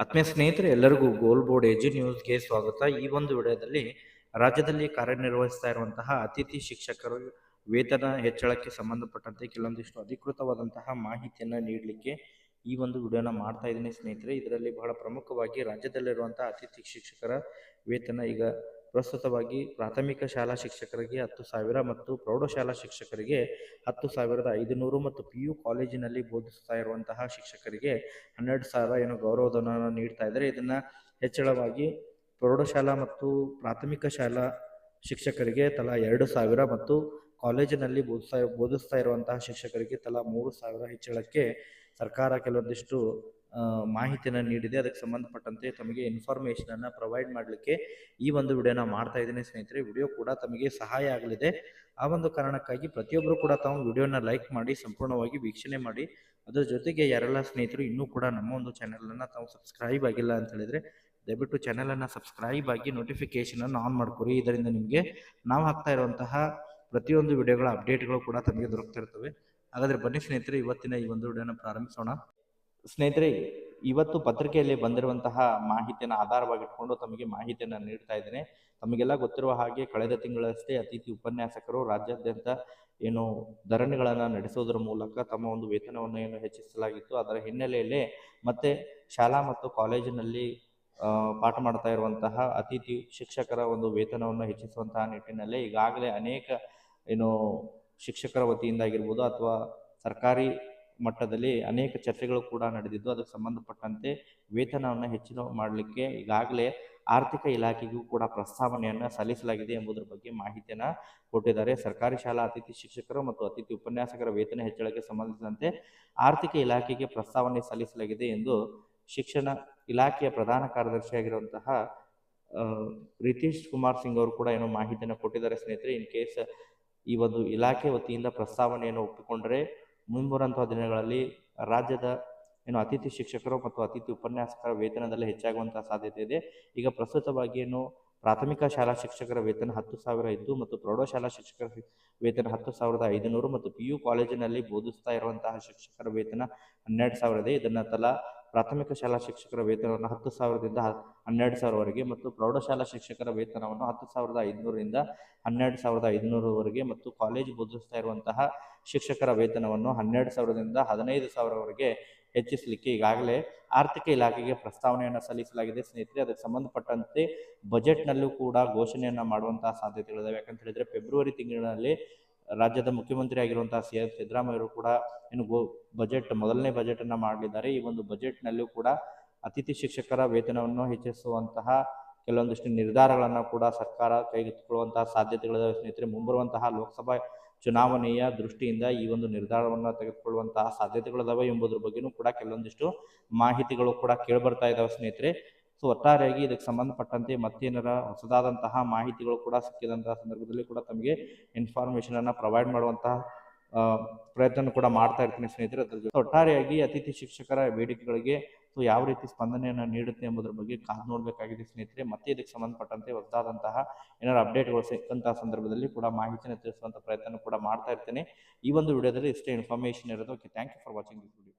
ಆತ್ಮೀಯ ಸ್ನೇಹಿತರೆ, ಎಲ್ಲರಿಗೂ ಗೋಲ್ ಬೋರ್ಡ್ ಎಜು ನ್ಯೂಸ್ಗೆ ಸ್ವಾಗತ. ಈ ಒಂದು ವಿಡಿಯೋದಲ್ಲಿ ರಾಜ್ಯದಲ್ಲಿ ಕಾರ್ಯನಿರ್ವಹಿಸ್ತಾ ಇರುವಂತಹ ಅತಿಥಿ ಶಿಕ್ಷಕರು ವೇತನ ಹೆಚ್ಚಳಕ್ಕೆ ಸಂಬಂಧಪಟ್ಟಂತೆ ಕೆಲವೊಂದಿಷ್ಟು ಅಧಿಕೃತವಾದಂತಹ ಮಾಹಿತಿಯನ್ನು ನೀಡಲಿಕ್ಕೆ ಈ ಒಂದು ವಿಡಿಯೋನ ಮಾಡ್ತಾ ಇದ್ದೀನಿ ಸ್ನೇಹಿತರೆ. ಇದರಲ್ಲಿ ಬಹಳ ಪ್ರಮುಖವಾಗಿ ರಾಜ್ಯದಲ್ಲಿರುವಂತಹ ಅತಿಥಿ ಶಿಕ್ಷಕರ ವೇತನ ಈಗ ಪ್ರಸ್ತುತವಾಗಿ ಪ್ರಾಥಮಿಕ ಶಾಲಾ ಶಿಕ್ಷಕರಿಗೆ 10,000 ಮತ್ತು ಪ್ರೌಢಶಾಲಾ ಶಿಕ್ಷಕರಿಗೆ 10,500 ಮತ್ತು PU ಕಾಲೇಜಿನಲ್ಲಿ ಬೋಧಿಸ್ತಾ ಇರುವಂತಹ ಶಿಕ್ಷಕರಿಗೆ 12,000 ಏನು ಗೌರವಧನವನ್ನು ನೀಡ್ತಾ ಇದ್ದಾರೆ. ಇದನ್ನು ಹೆಚ್ಚಳವಾಗಿ ಪ್ರೌಢಶಾಲಾ ಮತ್ತು ಪ್ರಾಥಮಿಕ ಶಾಲಾ ಶಿಕ್ಷಕರಿಗೆ ತಲಾ 2,000 ಮತ್ತು ಕಾಲೇಜಿನಲ್ಲಿ ಬೋಧಿಸ್ತಾ ಇರುವಂತಹ ಶಿಕ್ಷಕರಿಗೆ ತಲಾ 3,000 ಹೆಚ್ಚಳಕ್ಕೆ ಸರ್ಕಾರ ಕೆಲವೊಂದಿಷ್ಟು ಮಾಹಿತಿಯನ್ನು ನೀಡಿದೆ. ಅದಕ್ಕೆ ಸಂಬಂಧಪಟ್ಟಂತೆ ತಮಗೆ ಇನ್ಫಾರ್ಮೇಷನನ್ನು ಪ್ರೊವೈಡ್ ಮಾಡಲಿಕ್ಕೆ ಈ ಒಂದು ವಿಡಿಯೋನ ಮಾಡ್ತಾ ಇದ್ದೀನಿ ಸ್ನೇಹಿತರೆ. ವಿಡಿಯೋ ಕೂಡ ತಮಗೆ ಸಹಾಯ ಆಗಲಿದೆ. ಆ ಒಂದು ಕಾರಣಕ್ಕಾಗಿ ಪ್ರತಿಯೊಬ್ಬರು ಕೂಡ ತಾವು ವಿಡಿಯೋನ ಲೈಕ್ ಮಾಡಿ ಸಂಪೂರ್ಣವಾಗಿ ವೀಕ್ಷಣೆ ಮಾಡಿ. ಅದರ ಜೊತೆಗೆ ಯಾರೆಲ್ಲ ಸ್ನೇಹಿತರು ಇನ್ನೂ ಕೂಡ ನಮ್ಮ ಒಂದು ಚಾನಲನ್ನು ತಾವು ಸಬ್ಸ್ಕ್ರೈಬ್ ಆಗಿಲ್ಲ ಅಂತ ಹೇಳಿದರೆ ದಯವಿಟ್ಟು ಚಾನಲನ್ನು ಸಬ್ಸ್ಕ್ರೈಬ್ ಆಗಿ ನೋಟಿಫಿಕೇಷನನ್ನು ಆನ್ ಮಾಡ್ಕೊರಿ. ಇದರಿಂದ ನಿಮಗೆ ನಾವು ಹಾಕ್ತಾ ಇರುವಂತಹ ಪ್ರತಿಯೊಂದು ವಿಡಿಯೋಗಳ ಅಪ್ಡೇಟ್ಗಳು ಕೂಡ ತಮಗೆ ದೊರಕ್ತಿರ್ತವೆ. ಹಾಗಾದರೆ ಬನ್ನಿ ಸ್ನೇಹಿತರೆ, ಇವತ್ತಿನ ಈ ಒಂದು ವಿಡಿಯೋನ ಪ್ರಾರಂಭಿಸೋಣ. ಸ್ನೇಹಿತರೆ, ಇವತ್ತು ಪತ್ರಿಕೆಯಲ್ಲಿ ಬಂದಿರುವಂತಹ ಮಾಹಿತಿಯನ್ನು ಆಧಾರವಾಗಿಟ್ಕೊಂಡು ತಮಗೆ ಮಾಹಿತಿಯನ್ನು ನೀಡ್ತಾ ಇದ್ದೇನೆ. ತಮಗೆಲ್ಲ ಗೊತ್ತಿರುವ ಹಾಗೆ ಕಳೆದ ತಿಂಗಳಷ್ಟೇ ಅತಿಥಿ ಉಪನ್ಯಾಸಕರು ರಾಜ್ಯಾದ್ಯಂತ ಏನು ಧರಣಿಗಳನ್ನು ನಡೆಸೋದ್ರ ಮೂಲಕ ತಮ್ಮ ಒಂದು ವೇತನವನ್ನು ಏನು ಹೆಚ್ಚಿಸಲಾಗಿತ್ತು. ಅದರ ಹಿನ್ನೆಲೆಯಲ್ಲೇ ಮತ್ತೆ ಶಾಲಾ ಮತ್ತು ಕಾಲೇಜಿನಲ್ಲಿ ಪಾಠ ಮಾಡ್ತಾ ಇರುವಂತಹ ಅತಿಥಿ ಶಿಕ್ಷಕರ ಒಂದು ವೇತನವನ್ನು ಹೆಚ್ಚಿಸುವಂತಹ ನಿಟ್ಟಿನಲ್ಲಿ ಈಗಾಗಲೇ ಅನೇಕ ಏನು ಶಿಕ್ಷಕರ ವತಿಯಿಂದಾಗಿರ್ಬೋದು ಅಥವಾ ಸರ್ಕಾರಿ ಮಟ್ಟದಲ್ಲಿ ಅನೇಕ ಚರ್ಚೆಗಳು ಕೂಡ ನಡೆದಿದ್ದು, ಅದಕ್ಕೆ ಸಂಬಂಧಪಟ್ಟಂತೆ ವೇತನವನ್ನು ಹೆಚ್ಚಿನ ಮಾಡಲಿಕ್ಕೆ ಈಗಾಗಲೇ ಆರ್ಥಿಕ ಇಲಾಖೆಗೂ ಕೂಡ ಪ್ರಸ್ತಾವನೆಯನ್ನು ಸಲ್ಲಿಸಲಾಗಿದೆ ಎಂಬುದರ ಬಗ್ಗೆ ಮಾಹಿತಿಯನ್ನು ಕೊಟ್ಟಿದ್ದಾರೆ. ಸರ್ಕಾರಿ ಶಾಲಾ ಅತಿಥಿ ಶಿಕ್ಷಕರು ಮತ್ತು ಅತಿಥಿ ಉಪನ್ಯಾಸಕರ ವೇತನ ಹೆಚ್ಚಳಕ್ಕೆ ಸಂಬಂಧಿಸಿದಂತೆ ಆರ್ಥಿಕ ಇಲಾಖೆಗೆ ಪ್ರಸ್ತಾವನೆ ಸಲ್ಲಿಸಲಾಗಿದೆ ಎಂದು ಶಿಕ್ಷಣ ಇಲಾಖೆಯ ಪ್ರಧಾನ ಕಾರ್ಯದರ್ಶಿಯಾಗಿರುವಂತಹ ರಿತೀಶ್ ಕುಮಾರ್ ಸಿಂಗ್ ಅವರು ಕೂಡ ಏನೋ ಮಾಹಿತಿಯನ್ನು ಕೊಟ್ಟಿದ್ದಾರೆ ಸ್ನೇಹಿತರೆ. ಇನ್ ಕೇಸ್ ಈ ಒಂದು ಇಲಾಖೆ ವತಿಯಿಂದ ಪ್ರಸ್ತಾವನೆಯನ್ನು ಒಪ್ಪಿಕೊಂಡರೆ ಮುಂಬರುವಂತಹ ದಿನಗಳಲ್ಲಿ ರಾಜ್ಯದ ಏನು ಅತಿಥಿ ಶಿಕ್ಷಕರು ಮತ್ತು ಅತಿಥಿ ಉಪನ್ಯಾಸಕರ ವೇತನದಲ್ಲಿ ಹೆಚ್ಚಾಗುವಂತಹ ಸಾಧ್ಯತೆ ಇದೆ. ಈಗ ಪ್ರಸ್ತುತವಾಗಿ ಏನು ಪ್ರಾಥಮಿಕ ಶಾಲಾ ಶಿಕ್ಷಕರ ವೇತನ 10,000 ಇದ್ದು ಮತ್ತು ಪ್ರೌಢಶಾಲಾ ಶಿಕ್ಷಕರ ವೇತನ 10,500 ಮತ್ತು PU ಕಾಲೇಜಿನಲ್ಲಿ ಬೋಧಿಸ್ತಾ ಇರುವಂತಹ ಶಿಕ್ಷಕರ ವೇತನ 12,000 ಇದೆ. ಇದನ್ನು ತಲಾ ಪ್ರಾಥಮಿಕ ಶಾಲಾ ಶಿಕ್ಷಕರ ವೇತನವನ್ನು 10,000ದಿಂದ 12,000ವರೆಗೆ ಮತ್ತು ಪ್ರೌಢಶಾಲಾ ಶಿಕ್ಷಕರ ವೇತನವನ್ನು 10,500ರಿಂದ 12,500ವರೆಗೆ ಮತ್ತು ಕಾಲೇಜು ಬೋಧಿಸ್ತಾ ಇರುವಂತಹ ಶಿಕ್ಷಕರ ವೇತನವನ್ನು 12,000ದಿಂದ 15,000ವರೆಗೆ ಹೆಚ್ಚಿಸಲಿಕ್ಕೆ ಈಗಾಗಲೇ ಆರ್ಥಿಕ ಇಲಾಖೆಗೆ ಪ್ರಸ್ತಾವನೆಯನ್ನು ಸಲ್ಲಿಸಲಾಗಿದೆ ಸ್ನೇಹಿತರೆ. ಅದಕ್ಕೆ ಸಂಬಂಧಪಟ್ಟಂತೆ ಬಜೆಟ್ನಲ್ಲೂ ಕೂಡ ಘೋಷಣೆಯನ್ನು ಮಾಡುವಂತಹ ಸಾಧ್ಯತೆಗಳಿದ್ದಾವೆ. ಯಾಕಂತ ಹೇಳಿದರೆ ಫೆಬ್ರವರಿ ತಿಂಗಳಿನಲ್ಲಿ ರಾಜ್ಯದ ಮುಖ್ಯಮಂತ್ರಿ ಆಗಿರುವಂತಹ CM ಸಿದ್ದರಾಮಯ್ಯ ಅವರು ಕೂಡ ಏನು ಮೊದಲನೇ ಬಜೆಟನ್ನು ಮಾಡಲಿದ್ದಾರೆ. ಈ ಒಂದು ಬಜೆಟ್ನಲ್ಲೂ ಕೂಡ ಅತಿಥಿ ಶಿಕ್ಷಕರ ವೇತನವನ್ನು ಹೆಚ್ಚಿಸುವಂತಹ ಕೆಲವೊಂದಿಷ್ಟು ನಿರ್ಧಾರಗಳನ್ನು ಕೂಡ ಸರ್ಕಾರ ಕೈಗೆತ್ತಿಕೊಳ್ಳುವಂತಹ ಸಾಧ್ಯತೆಗಳಿದ್ದಾವೆ ಸ್ನೇಹಿತರೆ. ಮುಂಬರುವಂತಹ ಲೋಕಸಭಾ ಚುನಾವಣೆಯ ದೃಷ್ಟಿಯಿಂದ ಈ ಒಂದು ನಿರ್ಧಾರವನ್ನು ತೆಗೆದುಕೊಳ್ಳುವಂತಹ ಸಾಧ್ಯತೆಗಳಿದ್ದಾವೆ ಎಂಬುದರ ಬಗ್ಗೆಯೂ ಕೂಡ ಕೆಲವೊಂದಿಷ್ಟು ಮಾಹಿತಿಗಳು ಕೂಡ ಕೇಳಿಬರ್ತಾ ಇದ್ದಾವೆ ಸ್ನೇಹಿತರೆ. ಸೊ ಒಟ್ಟಾರೆಯಾಗಿ ಇದಕ್ಕೆ ಸಂಬಂಧಪಟ್ಟಂತೆ ಮತ್ತೇನಾರ ಹೊಸದಾದಂತಹ ಮಾಹಿತಿಗಳು ಕೂಡ ಸಿಕ್ಕಿದಂತಹ ಸಂದರ್ಭದಲ್ಲಿ ಕೂಡ ತಮಗೆ ಇನ್ಫಾರ್ಮೇಷನನ್ನು ಪ್ರೊವೈಡ್ ಮಾಡುವಂತಹ ಪ್ರಯತ್ನ ಕೂಡ ಮಾಡ್ತಾ ಇರ್ತೀನಿ ಸ್ನೇಹಿತರೆ. ಅದ್ರ ಜೊತೆ ಒಟ್ಟಾರೆಯಾಗಿ ಅತಿಥಿ ಶಿಕ್ಷಕರ ಬೇಡಿಕೆಗಳಿಗೆ ಯಾವ ರೀತಿ ಸ್ಪಂದನೆಯನ್ನು ನೀಡುತ್ತೆ ಎಂಬುದರ ಬಗ್ಗೆ ಕಾದು ನೋಡಬೇಕಾಗಿದೆ ಸ್ನೇಹಿತರೆ. ಮತ್ತೆ ಇದಕ್ಕೆ ಸಂಬಂಧಪಟ್ಟಂತೆ ಹೊಸದಾದಂತಹ ಏನಾದ್ರು ಅಪ್ಡೇಟ್ಗಳು ಸಿಕ್ಕಂತಹ ಸಂದರ್ಭದಲ್ಲಿ ಕೂಡ ಮಾಹಿತಿಯನ್ನು ತಿಳಿಸುವಂಥ ಪ್ರಯತ್ನ ಕೂಡ ಮಾಡ್ತಾ ಇರ್ತೇನೆ. ಈ ಒಂದು ವಿಡಿಯೋದಲ್ಲಿ ಇಷ್ಟೇ ಇನ್ಫಾರ್ಮೇಷನ್ ಇರೋದು. Okay, thank you for watching this video.